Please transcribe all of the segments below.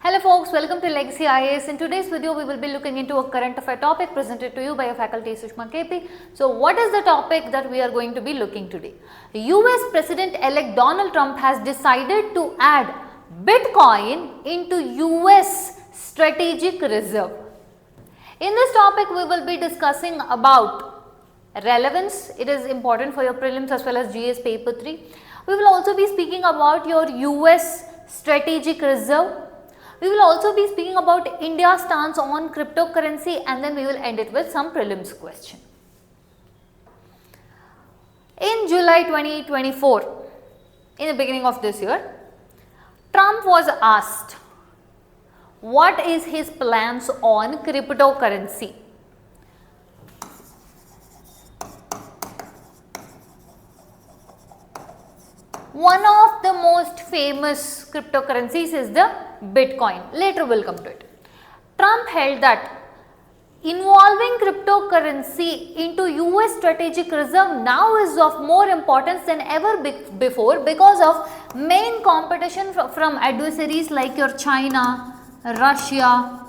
Hello folks, welcome to Legacy IAS. In today's video, we will be looking into a current affair topic presented to you by your faculty Sushma KP. So what is the topic that we are going to be looking today? US President-elect Donald Trump has decided to add Bitcoin into US strategic reserve. In this topic, we will be discussing about relevance. It is important for your prelims as well as GS paper 3. We will also be speaking about your US strategic reserve. We will also be speaking about India's stance on cryptocurrency, and then we will end it with some prelims question. In July 2024, in the beginning of this year, Trump was asked what is his plans on cryptocurrency. One of the most famous cryptocurrencies is the Bitcoin. Later we will come to it. Trump held that involving cryptocurrency into US strategic reserve now is of more importance than ever before because of main competition from adversaries like your China, Russia,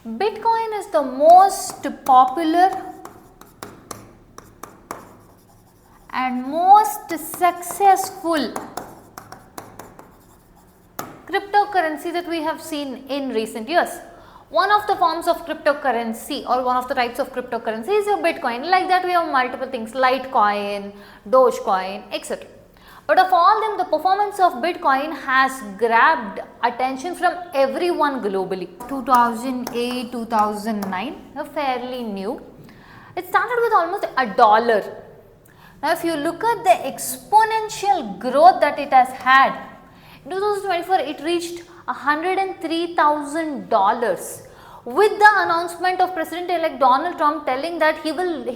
Bitcoin is the most popular and most successful cryptocurrency that we have seen in recent years. One of the forms of cryptocurrency or one of the types of cryptocurrency is your Bitcoin. Like that we have multiple things, Litecoin, Dogecoin, etc. But of all them, the performance of Bitcoin has grabbed attention from everyone globally. 2008, 2009, fairly new. It started with almost $1. Now, if you look at the exponential growth that it has had, in 2024 it reached $103,000 with the announcement of President-elect Donald Trump telling that he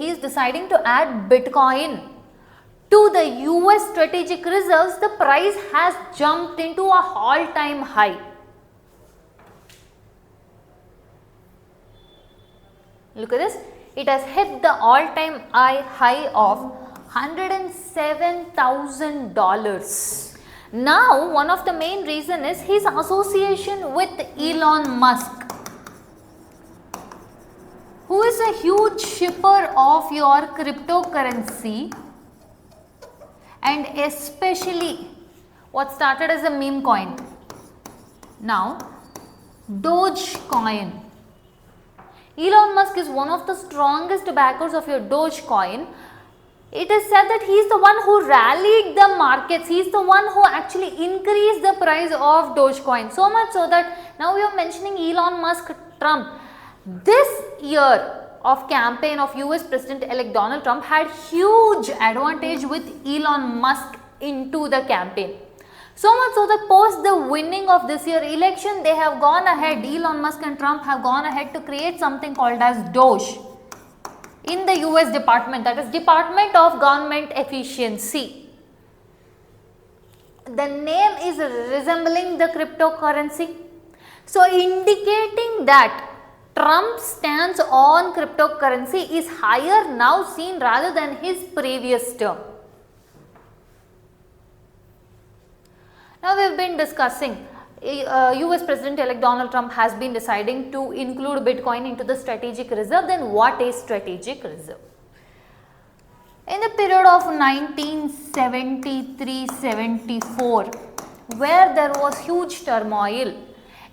is deciding to add Bitcoin to the US strategic reserves. The price has jumped into a all-time high. Look at this, it has hit the all-time high of $107,000. Now, one of the main reason is his association with Elon Musk, who is a huge shipper of your cryptocurrency, and especially what started as a meme coin, now Dogecoin. Elon Musk is one of the strongest backers of your Dogecoin. It is said that he is the one who rallied the markets. He is the one who actually increased the price of Dogecoin. So much so that now we are mentioning Elon Musk, Trump. This year of campaign of US President-elect Donald Trump had huge advantage with Elon Musk into the campaign. So much so that post the winning of this year election, they have gone ahead, Elon Musk and Trump have gone ahead to create something called as Doge in the US department, that is Department of Government Efficiency. The name is resembling the cryptocurrency, so indicating that Trump's stance on cryptocurrency is higher now seen rather than his previous term. Now we have been discussing US President-elect Donald Trump has been deciding to include Bitcoin into the strategic reserve. Then what is strategic reserve? In the period of 1973-74, where there was huge turmoil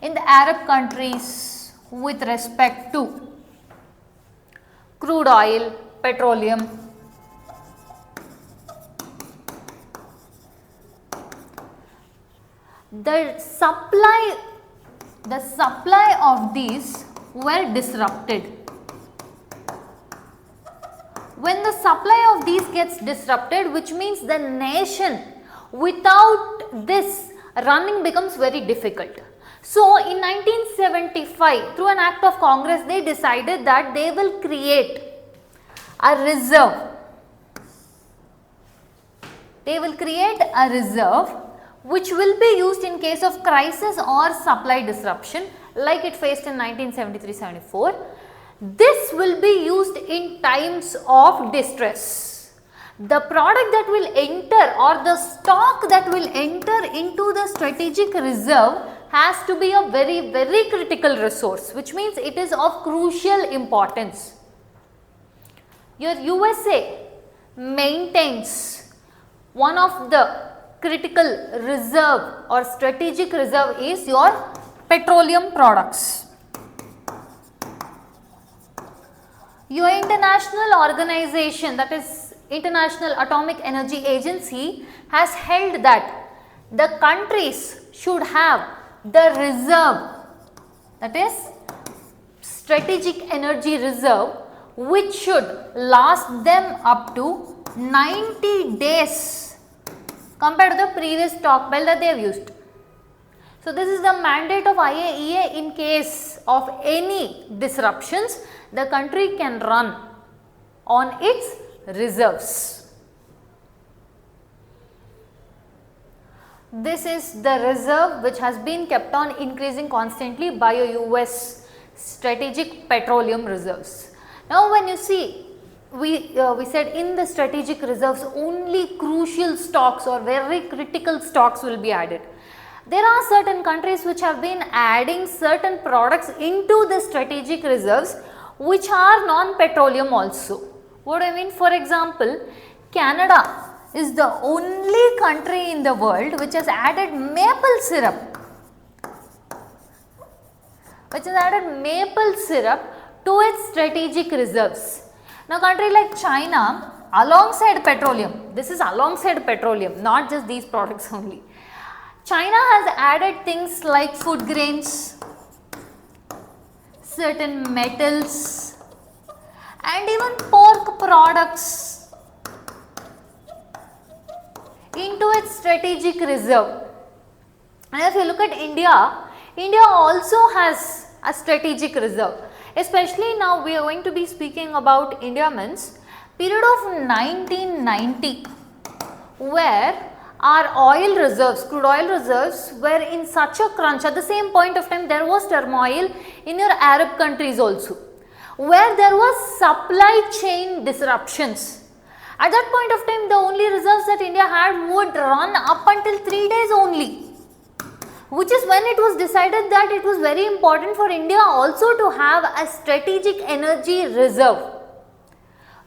in the Arab countries with respect to crude oil, petroleum, the supply of these were disrupted. When the supply of these gets disrupted, which means the nation without this running becomes very difficult. So in 1975, through an act of Congress, they decided that they will create a reserve. They will create a reserve which will be used in case of crisis or supply disruption like it faced in 1973-74. This will be used in times of distress. the product that will enter or the stock that will enter into the strategic reserve has to be a very critical resource, which means it is of crucial importance. Your USA maintains one of the critical reserve or strategic reserve is your petroleum products. Your international organization, that is International Atomic Energy Agency, has held that the countries should have the reserve, that is strategic energy reserve, which should last them up to 90 days compared to the previous stockpile that they have used. So, this is the mandate of IAEA. In case of any disruptions, the country can run on its reserves. This is the reserve which has been kept on increasing constantly by a US strategic petroleum reserves. Now, when you see, we said in the strategic reserves only crucial stocks or very critical stocks will be added. There are certain countries which have been adding certain products into the strategic reserves which are non-petroleum also. What do I mean? For example, Canada is the only country in the world which has added maple syrup. To its strategic reserves. Now, country like China, alongside petroleum, this is alongside petroleum, not just these products only. China has added things like food grains, certain metals, and even pork products into its strategic reserve. And if you look at India, India also has a strategic reserve. Especially now we are going to be speaking about India means period of 1990, where our oil reserves, crude oil reserves were in such a crunch. At the same point of time, there was turmoil in your Arab countries also, where there was supply chain disruptions. At that point of time, the only reserves that India had would run up until 3 days only, which is when it was decided that it was very important for India also to have a strategic energy reserve,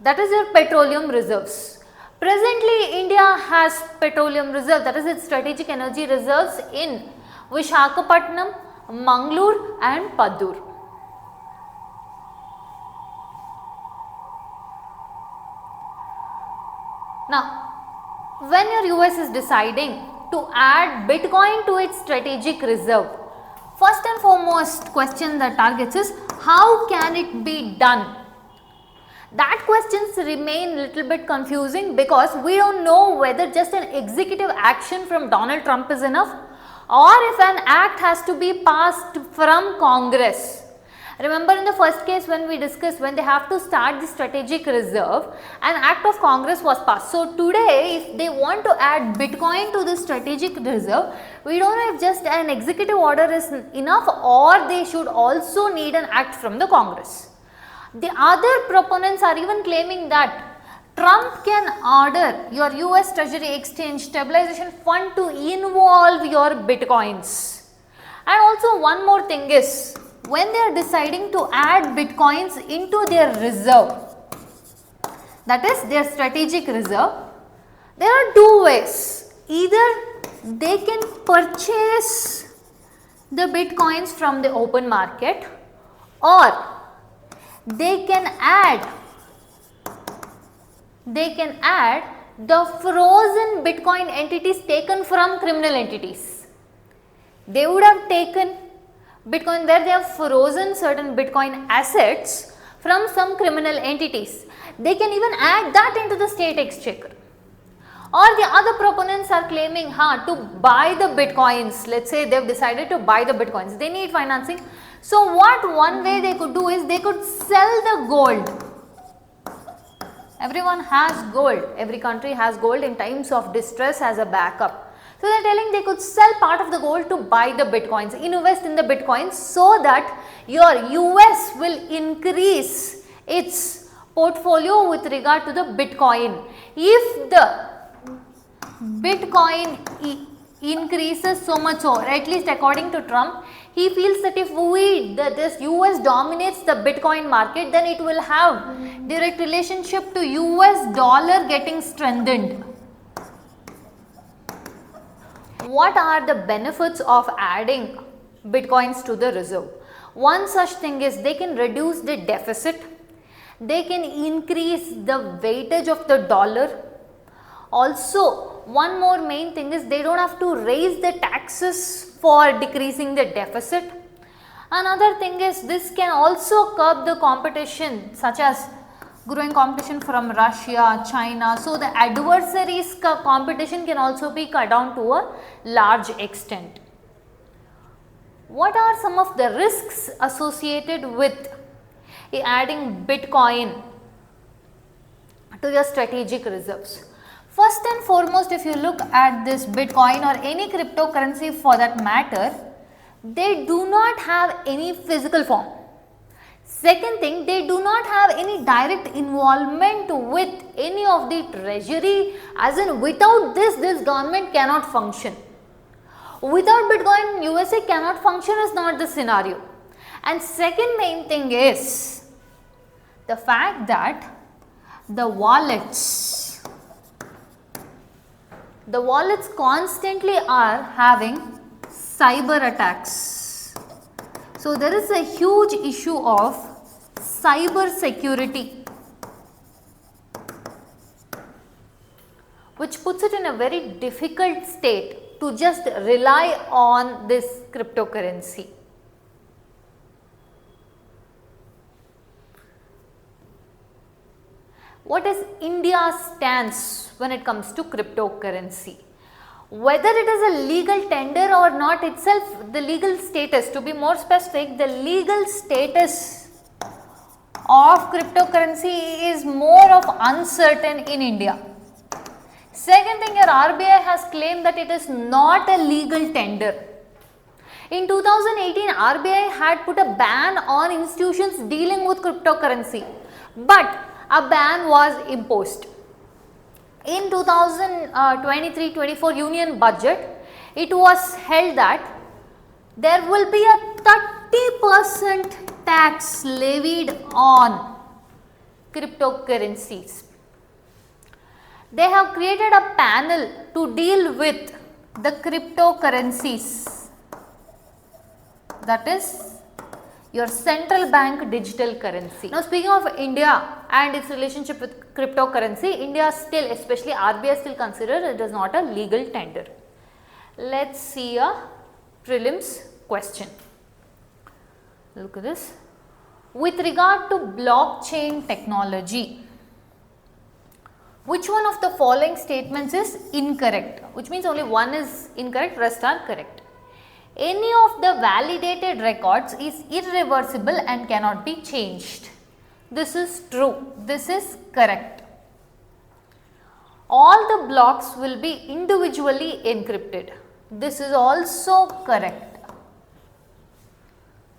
that is your petroleum reserves. Presently, India has petroleum reserve, that is its strategic energy reserves in Visakhapatnam, Mangalore and Padur. Now, when your US is deciding to add Bitcoin to its strategic reserve, first and foremost question that targets is how can it be done? That questions remain little bit confusing because we don't know whether just an executive action from Donald Trump is enough or if an act has to be passed from Congress. Remember in the first case when we discussed when they have to start the strategic reserve, an act of Congress was passed. So today if they want to add Bitcoin to the strategic reserve, we don't know if just an executive order is enough or they should also need an act from the Congress. The other proponents are even claiming that Trump can order your US Treasury Exchange Stabilization Fund to involve your Bitcoins. And also one more thing is, when they are deciding to add Bitcoins into their reserve, that is their strategic reserve, there are two ways. Either they can purchase the Bitcoins from the open market or they can add the frozen Bitcoin entities taken from criminal entities. They would have taken Bitcoin where they have frozen certain Bitcoin assets from some criminal entities. They can even add that into the state exchequer. Or the other proponents are claiming to buy the Bitcoins. Let's say they have decided to buy the Bitcoins. They need financing. So what one way they could do is they could sell the gold. Everyone has gold. Every country has gold in times of distress as a backup. So they are telling they could sell part of the gold to buy the Bitcoins, invest in the Bitcoins so that your US will increase its portfolio with regard to the Bitcoin. If the Bitcoin increases so much, or at least according to Trump, he feels that if this US dominates the Bitcoin market, then it will have direct relationship to US dollar getting strengthened. What are the benefits of adding Bitcoins to the reserve? One such thing is they can reduce the deficit, they can increase the weightage of the dollar. Also, one more main thing is they don't have to raise the taxes for decreasing the deficit. Another thing is this can also curb the competition, such as growing competition from Russia, China. So, the adversaries competition can also be cut down to a large extent. What are some of the risks associated with adding Bitcoin to your strategic reserves? First and foremost, if you look at this Bitcoin or any cryptocurrency for that matter, they do not have any physical form. Second thing, they do not have any direct involvement with any of the treasury, as in without this government cannot function. Without Bitcoin, USA cannot function is not the scenario. And second main thing is the fact that the wallets constantly are having cyber attacks. So, there is a huge issue of cyber security, which puts it in a very difficult state to just rely on this cryptocurrency. What is India's stance when it comes to cryptocurrency? Whether it is a legal tender or not itself, the legal status, to be more specific, the legal status of cryptocurrency is more of uncertain in India. Second thing, your RBI has claimed that it is not a legal tender. In 2018, RBI had put a ban on institutions dealing with cryptocurrency, but a ban was imposed. In 2023-24 Union Budget, it was held that there will be a 30% tax levied on cryptocurrencies. They have created a panel to deal with the cryptocurrencies, that is your central bank digital currency. Now, speaking of India and its relationship with cryptocurrency, India still, especially RBI, still considers it is not a legal tender. Let's see a prelims question. Look at this. With regard to blockchain technology, which one of the following statements is incorrect? Which means only one is incorrect, rest are correct. Any of the validated records is irreversible and cannot be changed. This is true. This is correct. All the blocks will be individually encrypted. This is also correct.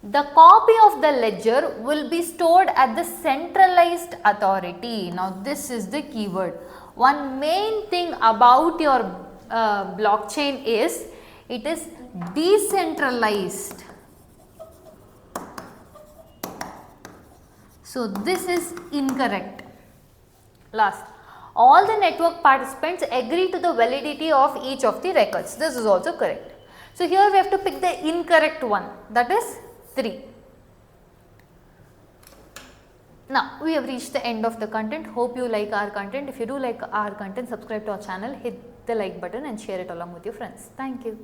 The copy of the ledger will be stored at the centralized authority. Now, this is the keyword. One main thing about your blockchain is it is decentralized. So, this is incorrect. Last, all the network participants agree to the validity of each of the records. This is also correct. So, here we have to pick the incorrect one, that is 3. Now, we have reached the end of the content. Hope you like our content. If you do like our content, subscribe to our channel, hit the like button and share it along with your friends. Thank you.